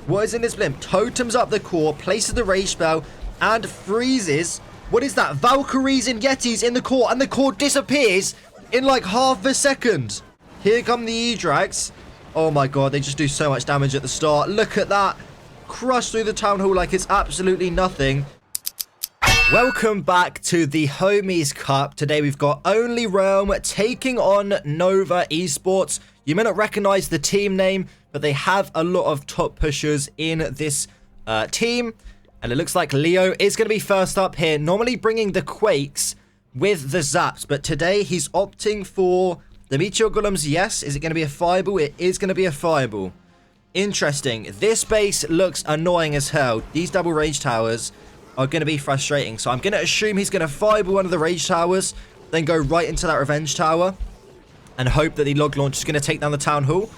What is in this Blimp? Totems up the core, places the rage spell, and freezes. What is that? Valkyries and Yetis in the core, and the core disappears in like half a second. Here come the E-Drags. Oh my god, they just do so much damage at the start. Look at that. Crush through the Town Hall like it's absolutely nothing. Welcome back to the Homies Cup. Today we've got Only Realm taking on Nova Esports. You may not recognize the team name, but they have a lot of top pushers in this team. And it looks like Leo is going to be first up here, normally bringing the Quakes with the Zaps. But today he's opting for the Meteor Golems. Yes, is it going to be a Fireball? It is going to be a Fireball. Interesting. This base looks annoying as hell. These double rage towers are going to be frustrating. So I'm going to assume he's going to Fireball one of the rage towers, then go right into that revenge tower and hope that the log launch is going to take down the Town Hall.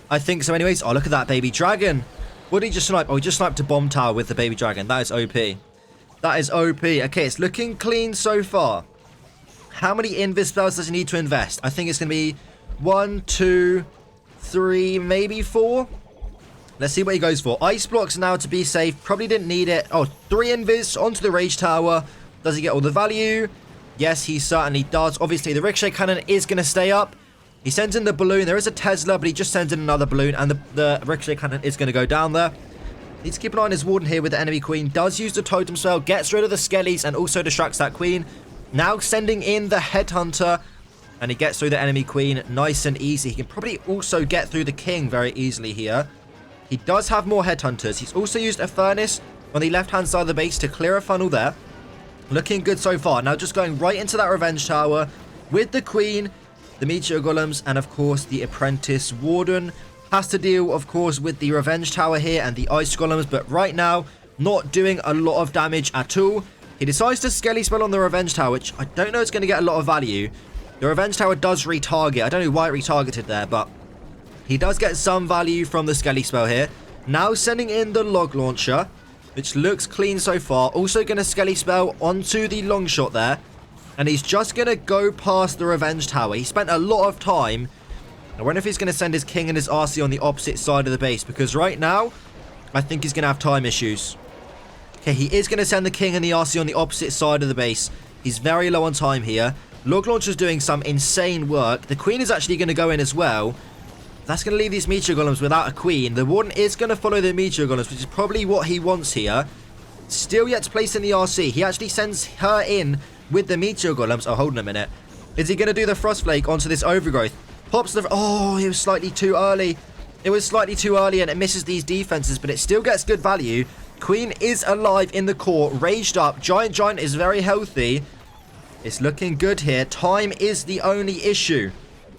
I think so anyways. Oh, look at that baby dragon. What did he just snipe? Oh, he just sniped a bomb tower with the baby dragon. That is OP. That is OP. Okay, it's looking clean so far. How many invis spells does he need to invest? I think it's going to be 1, 2, 3, maybe 4. Let's see what he goes for. Ice blocks now to be safe. Probably didn't need it. Oh, 3 invis onto the rage tower. Does he get all the value? Yes, he certainly does. Obviously, the ricochet cannon is going to stay up. He sends in the balloon. There is a Tesla, but he just sends in another balloon, and the ricochet cannon is going to go down there. Needs to keep an eye on his warden here with the enemy queen. Does use the totem spell, gets rid of the skellies, and also distracts that queen. Now sending in the headhunter, and he gets through the enemy queen nice and easy. He can probably also get through the king very easily here. He does have more headhunters. He's also used a furnace on the left-hand side of the base to clear a funnel there. Looking good so far. Now just going right into that revenge tower with the queen, the meteor golems, and of course the apprentice warden. Has to deal, of course, with the revenge tower here and the ice golems, but right now not doing a lot of damage at all. He decides to skelly spell on the revenge tower, which I don't know is going to get a lot of value. The revenge tower does retarget. I don't know why it retargeted there, but he does get some value from the skelly spell here. Now sending in the log launcher, which looks clean so far. Also going to skelly spell onto the long shot there. And he's just going to go past the revenge tower. He spent a lot of time. I wonder if he's going to send his king and his RC on the opposite side of the base, because right now I think he's going to have time issues. Okay, he is going to send the king and the RC on the opposite side of the base. He's very low on time here. Log launcher's doing some insane work. The queen is actually going to go in as well. That's going to leave these meteor golems without a queen. The warden is going to follow the meteor golems, which is probably what he wants here. Still yet to place in the RC. He actually sends her in with the meteor golems. Oh, hold on a minute. Is he going to do the frost flake onto this overgrowth? Pops the... Oh, it was slightly too early. It was slightly too early and it misses these defenses, but it still gets good value. Queen is alive in the core, raged up. Giant is very healthy. It's looking good here. Time is the only issue.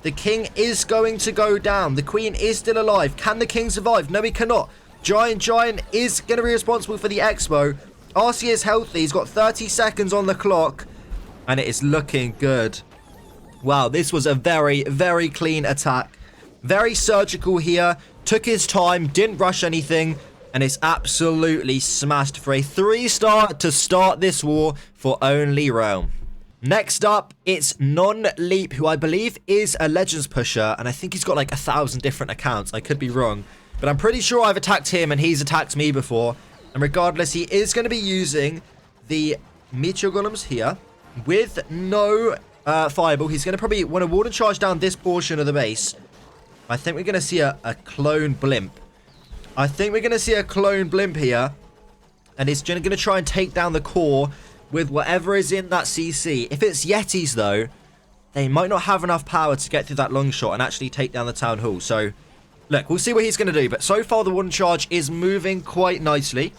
The king is going to go down. The queen is still alive. Can the king survive? No, he cannot. Giant is going to be responsible for the expo. RC is healthy. He's got 30 seconds on the clock. And it is looking good. Wow, this was a very, very clean attack. Very surgical here. Took his time. Didn't rush anything. And it's absolutely smashed for a 3-star to start this war for Only Realm. Next up, it's Non-Leap, who I believe is a Legends pusher. And I think he's got like 1,000 different accounts. I could be wrong. But I'm pretty sure I've attacked him and he's attacked me before. And regardless, he is going to be using the Meteor Golems here with no Fireball. He's going to probably want to warden charge down this portion of the base. I think we're going to see a clone Blimp. I think we're going to see a clone Blimp here. And he's going to try and take down the core with whatever is in that CC. If it's Yetis, though, they might not have enough power to get through that long shot and actually take down the Town Hall. So, look, we'll see what he's going to do. But so far, the warden charge is moving quite nicely.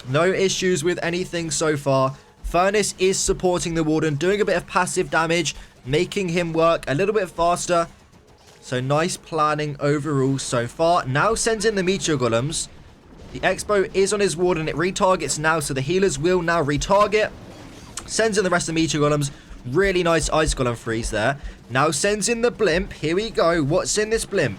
No issues with anything so far. Furnace is supporting the warden, doing a bit of passive damage, making him work a little bit faster. So nice planning overall so far. Now sends in the meteor golems. The expo is on his warden. It retargets now, so the healers will now retarget. Sends in the rest of the meteor golems. Really nice ice golem freeze there. Now sends in the blimp. Here we go. What's in this blimp?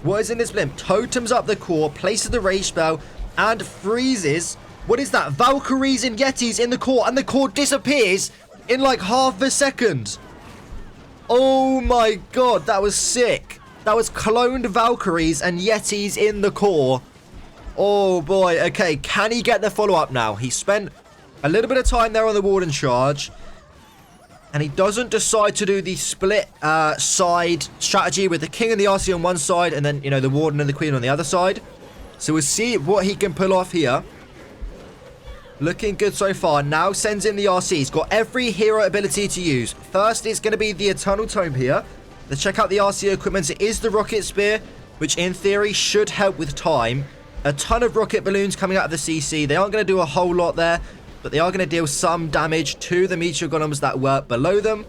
What is in this blimp? Totems up the core, places the rage spell, and freezes. What is that? Valkyries and Yetis in the core, and the core disappears in like half a second. Oh my god, that was sick. That was cloned Valkyries and Yetis in the core. Oh, boy. Okay, can he get the follow-up now? He spent a little bit of time there on the Warden charge. And he doesn't decide to do the split side strategy with the King and the RC on one side and then, you know, the Warden and the Queen on the other side. So we'll see what he can pull off here. Looking good so far. Now sends in the RC. He's got every hero ability to use. First, it's going to be the Eternal Tome here. Let's check out the RC equipment. It is the Rocket Spear, which in theory should help with time. A ton of rocket balloons coming out of the CC. They aren't going to do a whole lot there, but they are going to deal some damage to the meteor golems that were below them.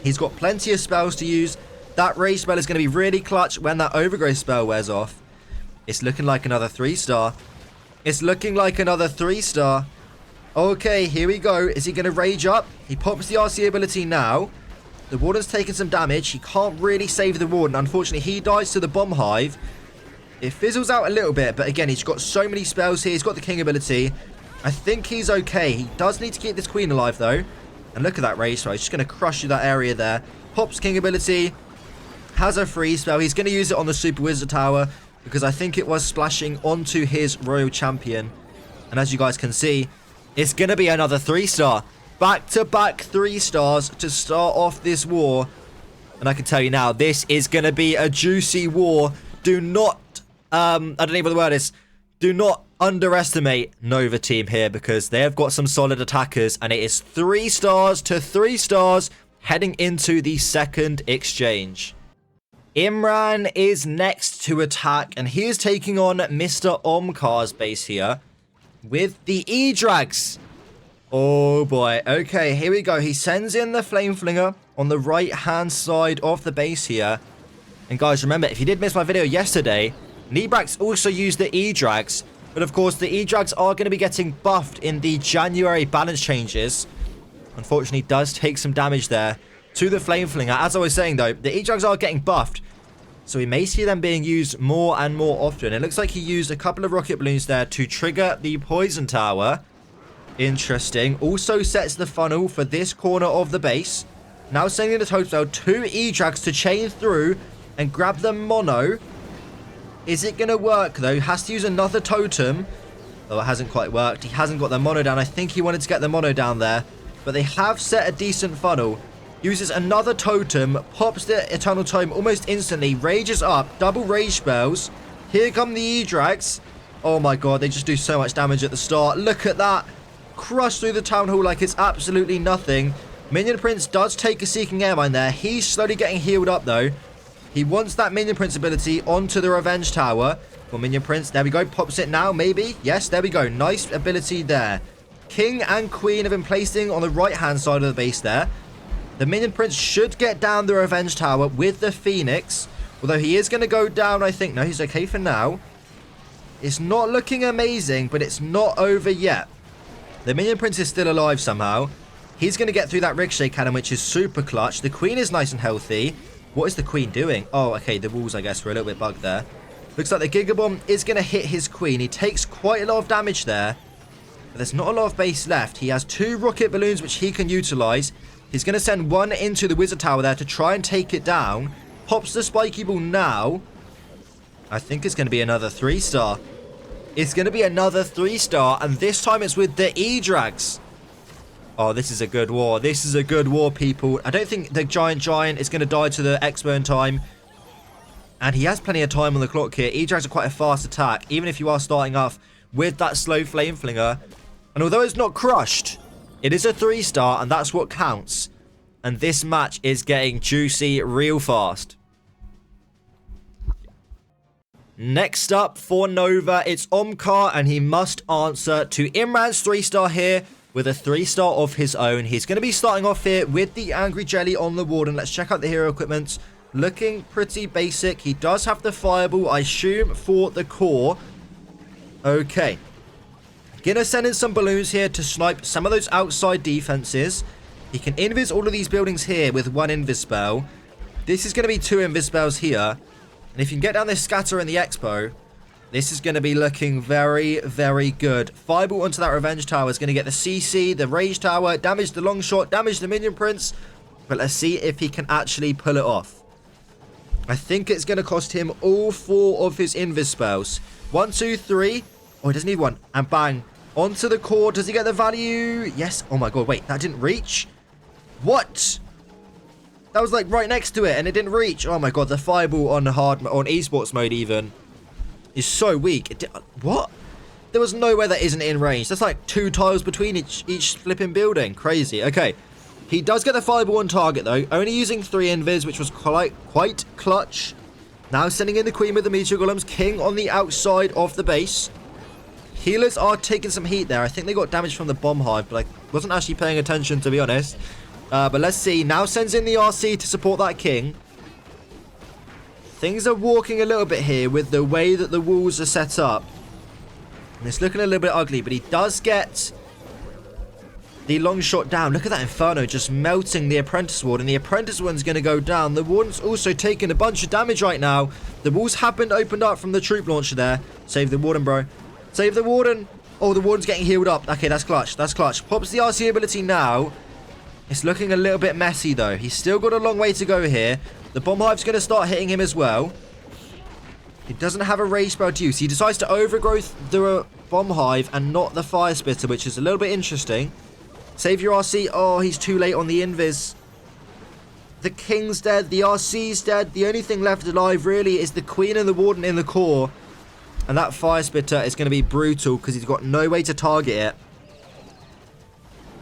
He's got plenty of spells to use. That rage spell is going to be really clutch when that overgrowth spell wears off. It's looking like another 3-star. It's looking like another 3-star. Okay, here we go. Is he going to rage up? He pops the RC ability now. The Warden's taking some damage. He can't really save the Warden. Unfortunately, he dies to the Bomb Hive. It fizzles out a little bit, but again, he's got so many spells here. He's got the King ability. I think he's okay. He does need to keep this Queen alive, though. And look at that rage spell. He's just going to crush through that area there. Pops King ability. Has a freeze spell. He's going to use it on the Super Wizard Tower, because I think it was splashing onto his Royal Champion. And as you guys can see, it's going to be another 3-star. Back-to-back 3-stars to start off this war. And I can tell you now, this is going to be a juicy war. Do not, I don't know what the word is. Do not underestimate Nova team here, because they have got some solid attackers. And it is 3 stars to 3 stars heading into the second exchange. Imran is next to attack, and he is taking on Mr. Omkar's base here with the E-Drags. Oh boy. Okay, here we go. He sends in the Flame Flinger on the right-hand side of the base here. And guys, remember, if you did miss my video yesterday, Nebrax also used the E-Drags. But of course, the E-Drags are going to be getting buffed in the January balance changes. Unfortunately, does take some damage there to the Flame Flinger. As I was saying, though, the E-Drags are getting buffed, so we may see them being used more and more often. It looks like he used a couple of rocket balloons there to trigger the Poison Tower. Interesting. Also sets the funnel for this corner of the base. Now sending the totem spell, 2 E-Drags to chain through and grab the mono. Is it going to work, though? Has to use another totem. Oh, it hasn't quite worked. He hasn't got the mono down. I think he wanted to get the mono down there, but they have set a decent funnel. Uses another totem, pops the Eternal Tome almost instantly, rages up, double rage spells. Here come the E-Drags. Oh my god, they just do so much damage at the start. Look at that. Crush through the Town Hall like it's absolutely nothing. Minion Prince does take a Seeking Airmine there. He's slowly getting healed up though. He wants that Minion Prince ability onto the Revenge Tower. For Minion Prince, there we go, pops it now, maybe. Yes, there we go, nice ability there. King and Queen have been placing on the right-hand side of the base there. The Minion Prince should get down the Revenge Tower with the Phoenix. Although he is going to go down, I think. No, he's okay for now. It's not looking amazing, but it's not over yet. The Minion Prince is still alive somehow. He's going to get through that Ricochet Cannon, which is super clutch. The Queen is nice and healthy. What is the Queen doing? Oh, okay, the walls, I guess, were a little bit bugged there. Looks like the Giga Bomb is going to hit his Queen. He takes quite a lot of damage there. But there's not a lot of base left. He has 2 rocket balloons, which he can utilize. He's going to send one into the Wizard Tower there to try and take it down. Pops the Spiky Ball now. I think it's going to be another 3-star. It's going to be another 3-star, and this time it's with the E-Drags. Oh, this is a good war. This is a good war, people. I don't think the Giant is going to die to the X-Burn time. And he has plenty of time on the clock here. E-Drags are quite a fast attack, even if you are starting off with that slow Flame Flinger. And although it's not crushed, it is a 3-star, and that's what counts. And this match is getting juicy real fast. Next up for Nova, it's Omkar, and he must answer to Imran's 3-star here with a 3-star of his own. He's going to be starting off here with the Angry Jelly on the Warden. Let's check out the hero equipment. Looking pretty basic. He does have the Fireball, I assume, for the core. Okay. Gonna send in some balloons here to snipe some of those outside defenses. He can invis all of these buildings here with 1 invis spell. This is going to be 2 invis spells here. And if you can get down this scatter in the expo, this is going to be looking very, very good. Fireball onto that Revenge Tower is going to get the CC, the Rage Tower, damage the Long Shot, damage the Minion Prince. But let's see if he can actually pull it off. I think it's going to cost him all 4 of his invis spells. 1, 2, 3. Oh, he doesn't need one. And bang. Onto the core. Does he get the value? Yes. Oh my god, wait. That didn't reach? What? That was like right next to it and it didn't reach. Oh my god, the fireball on esports mode even is so weak. What? There was no way that isn't in range. That's like 2 tiles between each flipping building. Crazy. Okay. He does get the fireball on target though. Only using 3 invis, which was quite clutch. Now sending in the queen with the meteor golems. King on the outside of the base. Healers are taking some heat there. I think they got damage from the bomb hive, but I wasn't actually paying attention, to be honest. But let's see. Now sends in the RC to support that king. Things are walking a little bit here with the way that the walls are set up. And it's looking a little bit ugly, but he does get the long shot down. Look at that Inferno just melting the Apprentice Ward, and the Apprentice Ward's going to go down. The Warden's also taking a bunch of damage right now. The walls have been opened up from the troop launcher there. Save the Warden, bro. Save the Warden. Oh, the Warden's getting healed up. Okay, that's clutch. That's clutch. Pops the RC ability now. It's looking a little bit messy, though. He's still got a long way to go here. The Bomb Hive's going to start hitting him as well. He doesn't have a rage spell to use. He decides to overgrowth the Bomb Hive and not the Fire Spitter, which is a little bit interesting. Save your RC. Oh, he's too late on the invis. The King's dead. The RC's dead. The only thing left alive, really, is the Queen and the Warden in the core. And that Fire Spitter is going to be brutal because he's got no way to target it.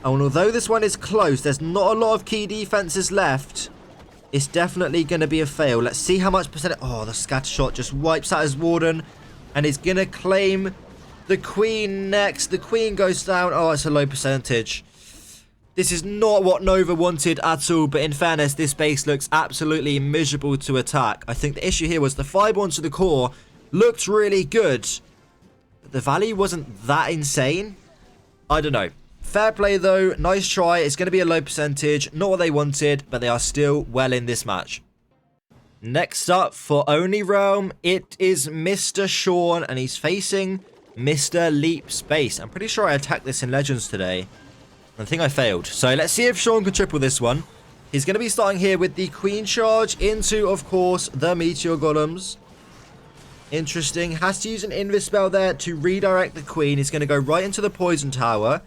And although this one is close, there's not a lot of key defenses left. It's definitely going to be a fail. Let's see how much percent... Oh, the scatter shot just wipes out his Warden. And he's going to claim the Queen next. The Queen goes down. Oh, it's a low percentage. This is not what Nova wanted at all. But in fairness, this base looks absolutely miserable to attack. I think the issue here was the fireball onto the core looked really good. But the value wasn't that insane. I don't know. Fair play though, nice try. It's going to be a low percentage, not what they wanted, but they are still well in this match. Next up for Only Realm, it is Mr. Sean, and he's facing Mr. Leap Space. I'm pretty sure I attacked this in Legends today. I think I failed. So let's see if Sean can triple this one. He's going to be starting here with the Queen Charge into, of course, the Meteor Golems. Interesting. Has to use an Invis spell there to redirect the Queen. He's going to go right into the Poison Tower.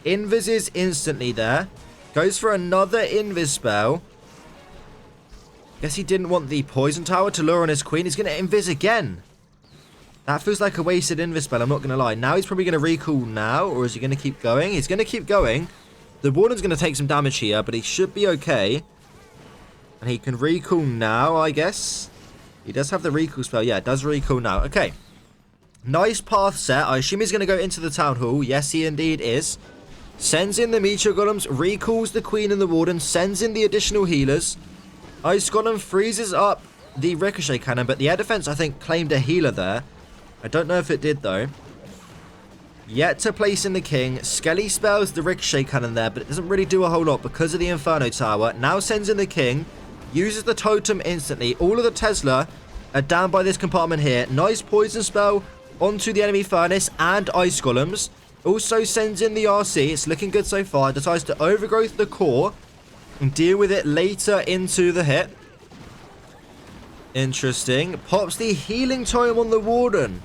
Invises instantly there. Goes for another Invis spell. Guess he didn't want the Poison Tower to lure on his Queen. He's going to Invis again. That feels like a wasted Invis spell, I'm not going to lie. Now he's probably going to recall now, or is he going to keep going? He's going to keep going. The Warden's going to take some damage here, but he should be okay. And he can recall now, I guess. He does have the recall spell. Yeah, it does recall now. Okay. Nice path set. I assume he's going to go into the Town Hall. Yes, he indeed is. Sends in the Meteor Golems, recalls the Queen and the Warden, sends in the additional healers. Ice Golem freezes up the Ricochet Cannon, but the air defense, I think, claimed a healer there. I don't know if it did, though. Yet to place in the King. Skelly spells the Ricochet Cannon there, but it doesn't really do a whole lot because of the Inferno Tower. Now sends in the King, uses the Totem instantly. All of the Tesla are down by this compartment here. Nice Poison spell onto the enemy Furnace and Ice Golems. Also sends in the RC. It's looking good so far. Decides to overgrowth the core and deal with it later into the hit. Interesting. Pops the Healing Tome on the Warden.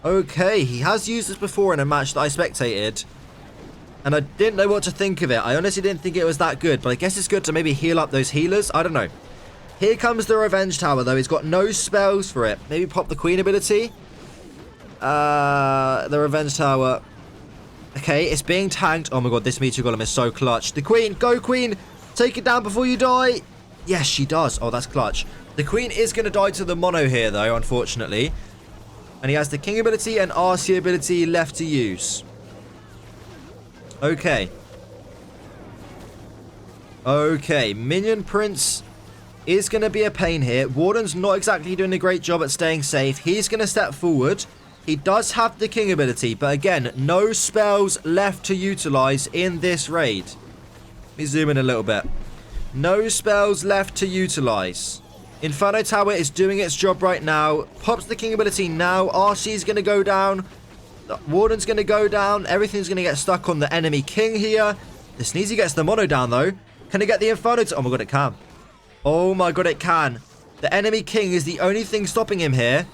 Okay, he has used this before in a match that I spectated. And I didn't know what to think of it. I honestly didn't think it was that good. But I guess it's good to maybe heal up those healers. I don't know. Here comes the Revenge Tower, though. He's got no spells for it. Maybe pop the Queen ability. The Revenge Tower... Okay, it's being tanked. Oh my god, this Meteor Golem is so clutch. The Queen, go Queen! Take it down before you die! Yes, she does. Oh, that's clutch. The Queen is going to die to the Mono here, though, unfortunately. And he has the King ability and RC ability left to use. Okay. Okay, Minion Prince is going to be a pain here. Warden's not exactly doing a great job at staying safe. He's going to step forward. He does have the King ability, but again, no spells left to utilize in this raid. Let me zoom in a little bit. No spells left to utilize. Inferno Tower is doing its job right now. Pops the King ability now. RC is going to go down. The Warden's going to go down. Everything's going to get stuck on the enemy King here. The Sneezy gets the Mono down, though. Can it get the Inferno? Oh my god, it can. Oh my god, it can. The enemy King is the only thing stopping him here.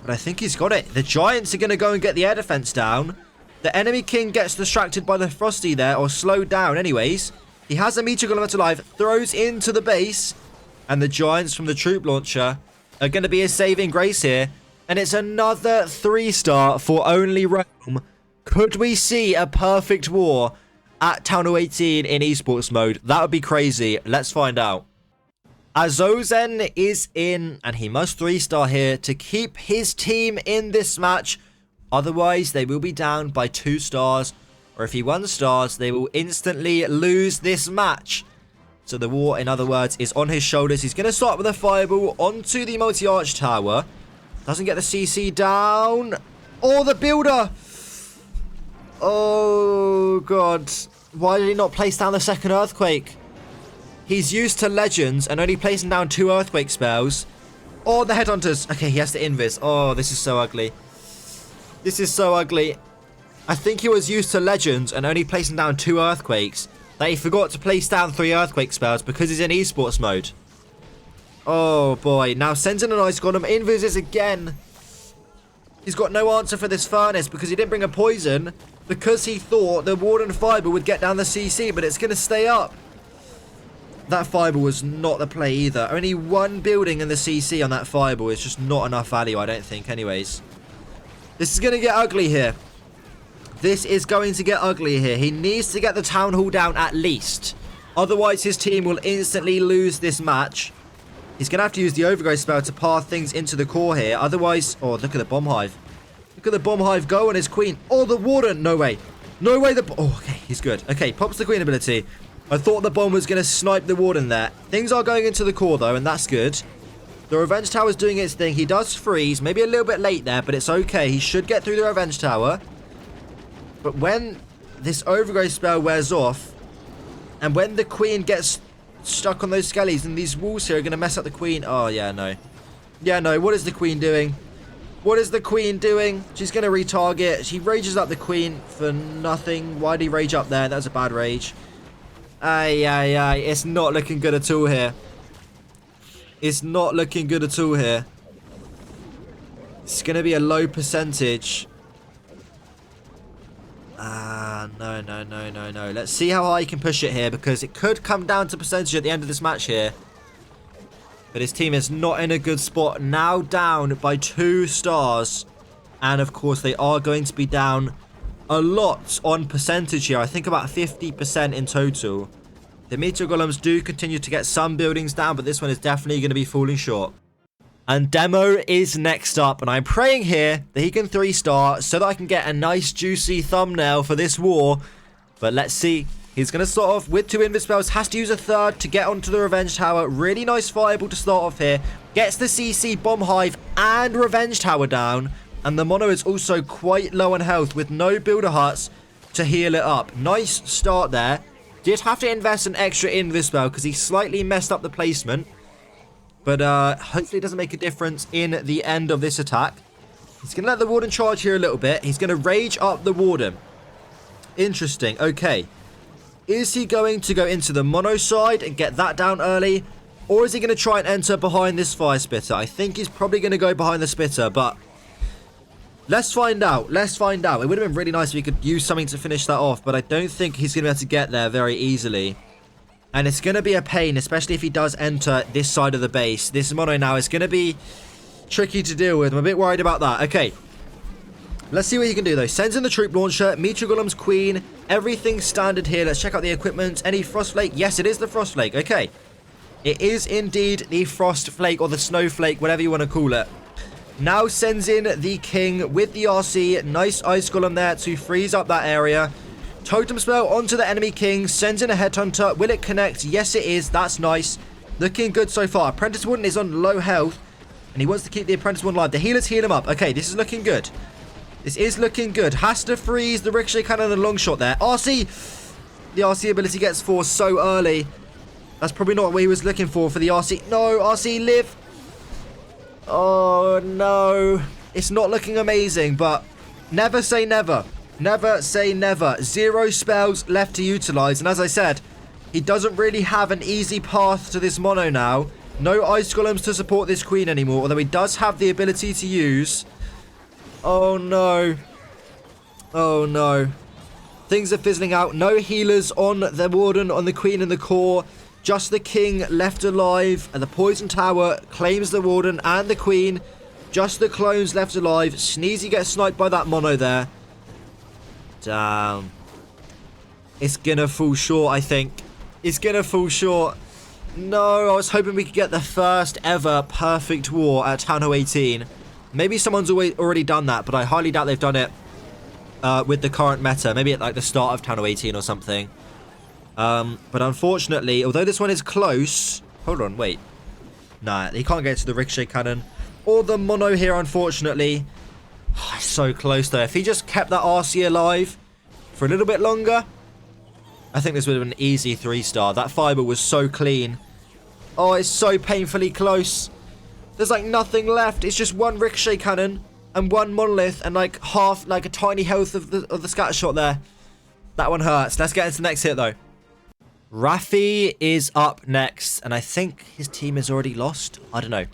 But I think he's got it. The Giants are going to go and get the air defense down. The enemy king gets distracted by the Frosty there, or slowed down anyways. He has a meteor golem alive, throws into the base. And the Giants from the troop launcher are going to be a saving grace here. And it's another 3-star for only Rome. Could we see a perfect war at Town Hall 18 in esports mode? That would be crazy. Let's find out. Aozen is in, and he must 3-star here to keep his team in this match. Otherwise, they will be down by 2 stars. Or if he 1 stars, they will instantly lose this match. So the war, in other words, is on his shoulders. He's going to start with a fireball onto the multi-arch tower. Doesn't get the CC down. Oh, the builder. Oh, God. Why did he not place down the second earthquake? He's used to legends and only placing down 2 earthquake spells. Oh, the headhunters. Okay, he has to invis. Oh, this is so ugly. This is so ugly. I think he was used to legends and only placing down 2 earthquakes. That he forgot to place down 3 earthquake spells because he's in esports mode. Oh, boy. Now sends in an ice golem. Invises again. He's got no answer for this furnace because he didn't bring a poison. Because he thought the Warden Fiber would get down the CC, but it's going to stay up. That fireball was not the play either. Only 1 building in the CC on that fireball is just not enough value, I don't think, anyways. This is going to get ugly here. This is going to get ugly here. He needs to get the town hall down at least. Otherwise, his team will instantly lose this match. He's going to have to use the overgrowth spell to path things into the core here. Otherwise... Oh, look at the bomb hive. Look at the bomb hive go on his queen. Oh, the warden. No way. No way. Oh, okay. He's good. Okay, pops the queen ability. I thought the bomb was going to snipe the warden there. Things are going into the core, though, and that's good. The revenge tower is doing its thing. He does freeze. Maybe a little bit late there, but it's okay. He should get through the revenge tower. But when this overgrowth spell wears off, and when the queen gets stuck on those skellies, and these walls here are going to mess up the queen. Oh, yeah, no. Yeah, no. What is the queen doing? What is the queen doing? She's going to retarget. She rages up the queen for nothing. Why did he rage up there? That was a bad rage. Aye, aye, aye. It's not looking good at all here. It's not looking good at all here. It's going to be a low percentage. No, no, no, no, no. Let's see how high he can push it here, because it could come down to percentage at the end of this match here. But his team is not in a good spot. Now down by 2 stars. And, of course, they are going to be down a lot on percentage here. I think about 50% in total. The meteor golems do continue to get some buildings down, but this one is definitely going to be falling short. And Demo is next up, and I'm praying here that he can 3-star so that I can get a nice juicy thumbnail for this war. But let's see. He's going to start off with 2 invis spells, has to use a 3rd to get onto the revenge tower. Really nice fireball to start off here. Gets the CC, bomb hive, and revenge tower down. And the mono is also quite low on health with no builder huts to heal it up. Nice start there. Did have to invest an extra invis spell because he slightly messed up the placement. But hopefully it doesn't make a difference in the end of this attack. He's going to let the warden charge here a little bit. He's going to rage up the warden. Interesting. Okay. Is he going to go into the mono side and get that down early? Or is he going to try and enter behind this fire spitter? I think he's probably going to go behind the spitter, but let's find out. Let's find out. It would have been really nice if we could use something to finish that off, but I don't think he's going to be able to get there very easily. And it's going to be a pain, especially if he does enter this side of the base. This mono now is going to be tricky to deal with. I'm a bit worried about that. Okay. Let's see what he can do, though. Sends in the troop launcher. Meteor Golem's queen. Everything standard here. Let's check out the equipment. Any frost flake? Yes, it is the frost flake. Okay. It is indeed the frost flake or the snowflake, whatever you want to call it. Now sends in the king with the RC. Nice ice golem there to freeze up that area. Totem spell onto the enemy king. Sends in a headhunter. Will it connect? Yes, it is. That's nice. Looking good so far. Apprentice Warden is on low health. And he wants to keep the Apprentice Warden alive. The healers heal him up. Okay, this is looking good. This is looking good. Has to freeze the ricochet cannon and the long shot there. RC. The RC ability gets forced so early. That's probably not what he was looking for the RC. No, RC, live. Oh, no. It's not looking amazing, but never say never. Never say never. 0 spells left to utilize. And as I said, he doesn't really have an easy path to this mono now. No ice golems to support this queen anymore, although he does have the ability to use... Oh, no. Oh, no. Things are fizzling out. No healers on the warden, on the queen and the core. Just the king left alive. And the poison tower claims the warden and the queen. Just the clones left alive. Sneezy gets sniped by that mono there. Damn. It's gonna fall short, I think. It's gonna fall short. No, I was hoping we could get the first ever perfect war at Town Hall 18. Maybe someone's already done that, but I highly doubt they've done it with the current meta. Maybe at like the start of Town Hall 18 or something. But unfortunately, although this one is close... Hold on, wait. Nah, he can't get to the ricochet cannon. Or the mono here, unfortunately. Oh, so close, though. If he just kept that RC alive for a little bit longer, I think this would have been an easy 3-star. That fiber was so clean. Oh, it's so painfully close. There's like nothing left. It's just one ricochet cannon and one monolith and like half, like a tiny health of the scatter shot there. That one hurts. Let's get into the next hit, though. Rafi is up next, and I think his team is already lost. I don't know.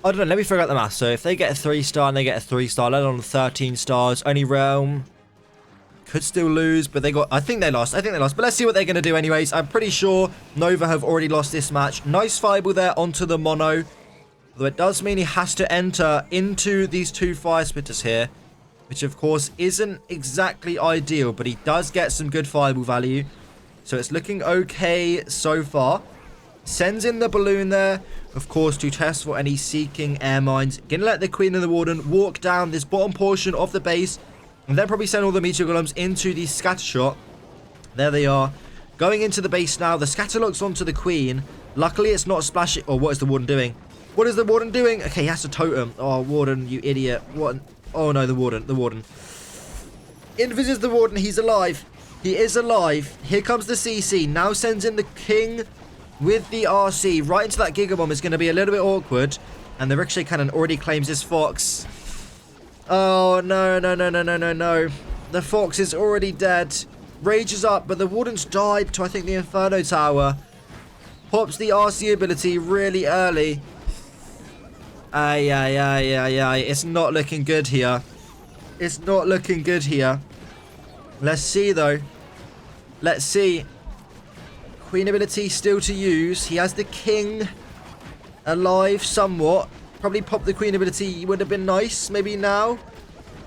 Let me figure out the math. So if they get a 3-star and they get a 3-star, let on 13 stars, only realm could still lose, but they got... I think they lost. But let's see what they're going to do anyways. I'm pretty sure Nova have already lost this match. Nice fireball there onto the mono. Though it does mean he has to enter into these 2 fire spitters here, which of course isn't exactly ideal, but he does get some good fireball value. So it's looking okay so far. Sends in the balloon there, of course, to test for any seeking air mines. Gonna let the queen and the warden walk down this bottom portion of the base, and then probably send all the meteor golems into the scatter shot. There they are. Going into the base now. The scatter locks onto the queen. Luckily, it's not splashing. Oh, what is the warden doing? What is the warden doing? Okay, he has to totem. Oh, warden, you idiot. What? Oh, no, the warden. Invis is the warden. He's alive. He is alive. Here comes the CC. Now sends in the king with the RC. Right into that Giga Bomb is going to be a little bit awkward. And the ricochet cannon already claims his fox. Oh, no. The fox is already dead. Rage is up, but the warden's died to, I think, the Inferno Tower. Pops the RC ability really early. Ay. It's not looking good here. Let's see, though. Let's see. Queen ability still to use. He has the king alive somewhat. Probably pop the queen ability would have been nice. Maybe now.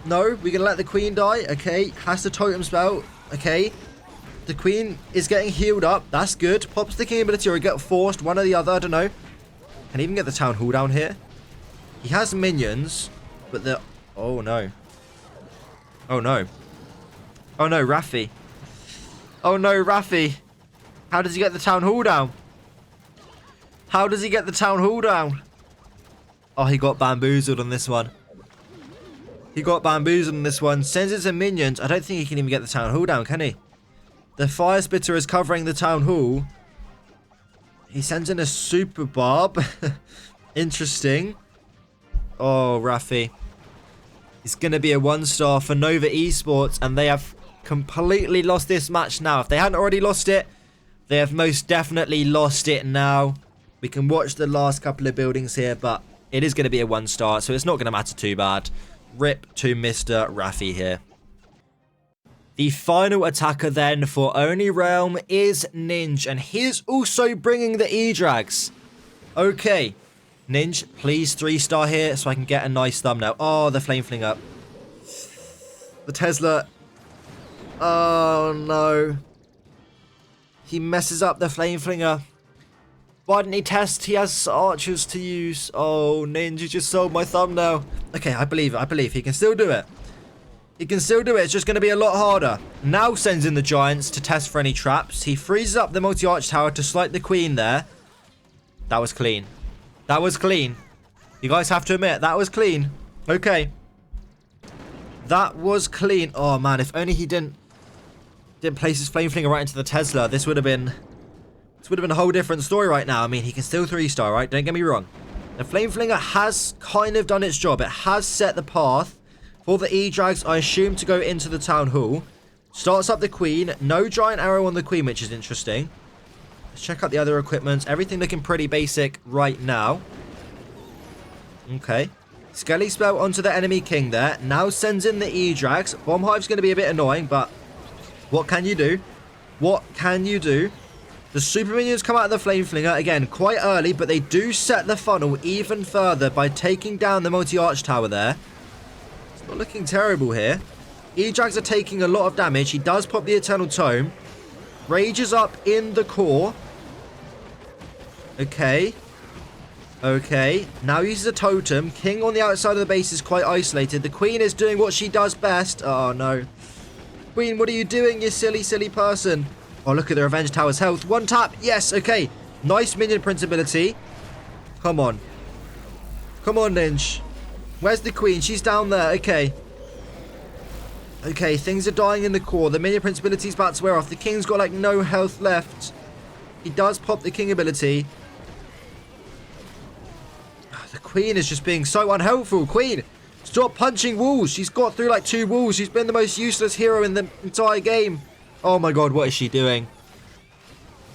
No, we're going to let the queen die. Okay, has the totem spell. Okay. The queen is getting healed up. That's good. Pops the king ability or get forced. One or the other. I don't know. Can even get the town hall down here. He has minions. But the... Oh, no. Oh, no. Oh, no, Rafi. Oh, no, Rafi. How does he get the town hall down? Oh, he got bamboozled on this one. Sends in some minions. I don't think he can even get the town hall down, can he? The fire spitter is covering the town hall. He sends in a super barb. Interesting. Oh, Rafi. It's going to be a 1-star for Nova Esports, and they have completely lost this match now. If they hadn't already lost it, they have most definitely lost it now. We can watch the last couple of buildings here, but it is going to be a 1-star, so it's not going to matter too bad. Rip to Mr. Rafi here. The final attacker then for Only Realm is Ninj, and he is also bringing the E-Drags. Okay, Ninj, please 3-star here so I can get a nice thumbnail. Oh, the flame flinger. The Tesla. Oh, no. He messes up the flame flinger. Why didn't he test? He has archers to use. Oh, Ninj, you just sold my thumbnail. Okay, I believe it. He can still do it. It's just going to be a lot harder. Now sends in the giants to test for any traps. He freezes up the multi-arch tower to slight the queen there. That was clean. You guys have to admit, that was clean. Okay. That was clean. Oh, man, if only he didn't place his flame flinger right into the Tesla, this would have been a whole different story right now. I mean, he can still 3-star, right? Don't get me wrong. The flame flinger has kind of done its job. It has set the path for the E-Drags, I assume, to go into the town hall. Starts up the queen. No giant arrow on the queen, which is interesting. Let's check out the other equipment. Everything looking pretty basic right now. Okay. Skelly spell onto the enemy king there. Now sends in the E-Drags. Bomb Hive's going to be a bit annoying, but what can you do? What can you do? The super minions come out of the flame flinger. Again, quite early, but they do set the funnel even further by taking down the multi-arch tower there. It's not looking terrible here. E-Drags are taking a lot of damage. He does pop the Eternal Tome. Rage is up in the core. Okay. Okay. Now uses a totem. King on the outside of the base is quite isolated. The queen is doing what she does best. Oh, no. Queen, what are you doing, you silly, silly person? Oh, look at the Revenge Tower's health. One tap. Yes, okay. Nice minion prince ability. Come on. Come on, Ninj. Where's the queen? She's down there. Okay. Okay, things are dying in the core. The minion prince ability is about to wear off. The king's got, like, no health left. He does pop the king ability. The queen is just being so unhelpful. Queen, stop punching walls. She's got through, like, 2 walls. She's been the most useless hero in the entire game. Oh my god, what is she doing?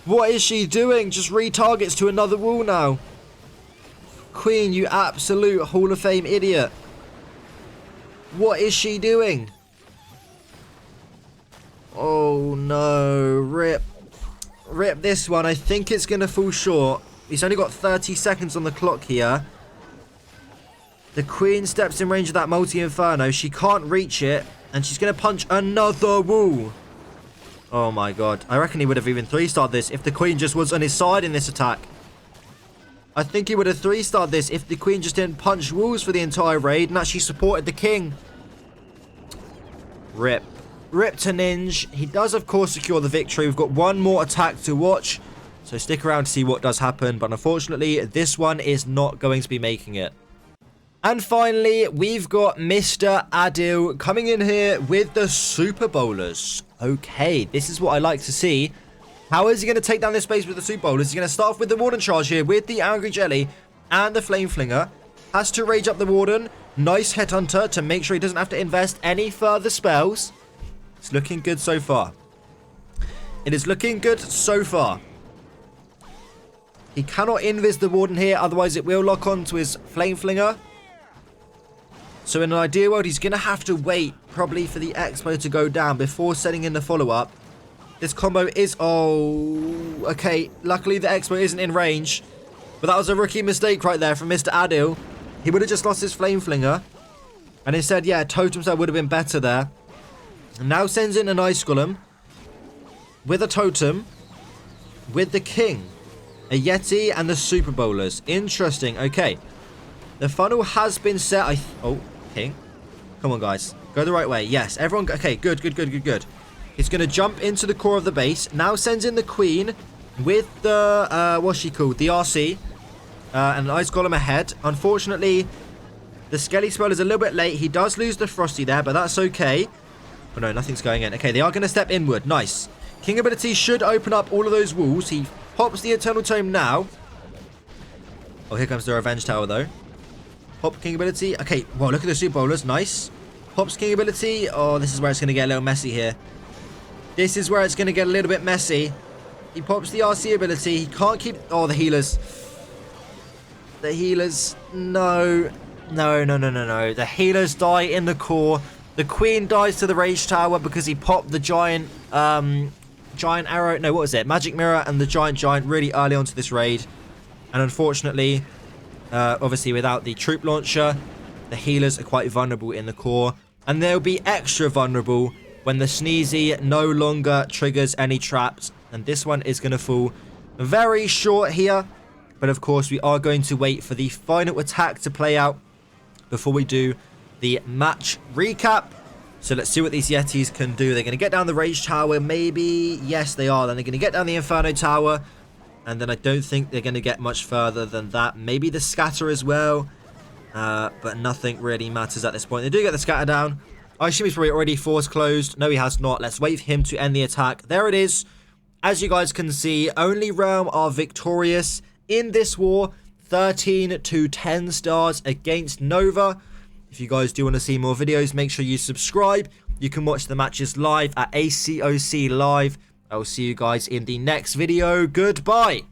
What is she doing? Just retargets to another wall now. Queen, you absolute Hall of Fame idiot. What is she doing? Oh no, rip. Rip this one. I think it's going to fall short. He's only got 30 seconds on the clock here. The queen steps in range of that multi-inferno. She can't reach it. And she's going to punch another wall. Oh my god. I reckon he would have even 3-starred this if the queen just was on his side in this attack. I think he would have 3-starred this if the queen just didn't punch walls for the entire raid and actually supported the king. Rip. Rip to Ninj. He does, of course, secure the victory. We've got one more attack to watch. So stick around to see what does happen. But unfortunately, this one is not going to be making it. And finally, we've got Mr. Adil coming in here with the Super Bowlers. Okay, this is what I like to see. How is he going to take down this base with the Super Bowlers? He's going to start off with the Warden charge here with the Angry Jelly and the Flame Flinger. Has to rage up the Warden. Nice Headhunter to make sure he doesn't have to invest any further spells. It's looking good so far. It is looking good so far. He cannot invis the Warden here, otherwise it will lock on to his Flame Flinger. So in an ideal world, he's going to have to wait probably for the Expo to go down before setting in the follow-up. This combo is... Oh, okay. Luckily, the Expo isn't in range. But that was a rookie mistake right there from Mr. Adil. He would have just lost his Flame Flinger. And instead, yeah, Totem Cell would have been better there. And now sends in an Ice Golem. With a Totem. With the King. A Yeti and the Super Bowlers. Interesting. Okay. The funnel has been set. Oh, King. Come on, guys. Go the right way. Yes, everyone... Okay, good. He's going to jump into the core of the base. Now sends in the Queen with the... what's she called? The RC. And an Ice Golem ahead. Unfortunately, the Skelly spell is a little bit late. He does lose the Frosty there, but that's okay. Oh, no, nothing's going in. Okay, they are going to step inward. Nice. King ability should open up all of those walls. He pops the Eternal Tome now. Oh, here comes the Revenge Tower, though. Pop King ability. Okay, well, look at the Super Bowlers. Nice. Pops King ability. Oh, this is where it's going to get a little messy here. This is where it's going to get a little bit messy. He pops the RC ability. He can't keep... Oh, the healers. The healers. No. The healers die in the core. The Queen dies to the Rage Tower because he popped the giant arrow. No, what was it? Magic Mirror and the giant really early onto this raid. And unfortunately... obviously, without the troop launcher, the healers are quite vulnerable in the core. And they'll be extra vulnerable when the Sneezy no longer triggers any traps. And this one is going to fall very short here. But of course, we are going to wait for the final attack to play out before we do the match recap. So let's see what these Yetis can do. They're going to get down the Rage Tower, maybe. Yes, they are. Then they're going to get down the Inferno Tower. And then I don't think they're going to get much further than that. Maybe the Scatter as well. But nothing really matters at this point. They do get the Scatter down. I assume he's probably already force closed. No, he has not. Let's wait for him to end the attack. There it is. As you guys can see, only Realm are victorious in this war. 13 to 10 stars against Nova. If you guys do want to see more videos, make sure you subscribe. You can watch the matches live at ACOC Live I will see you guys in the next video. Goodbye.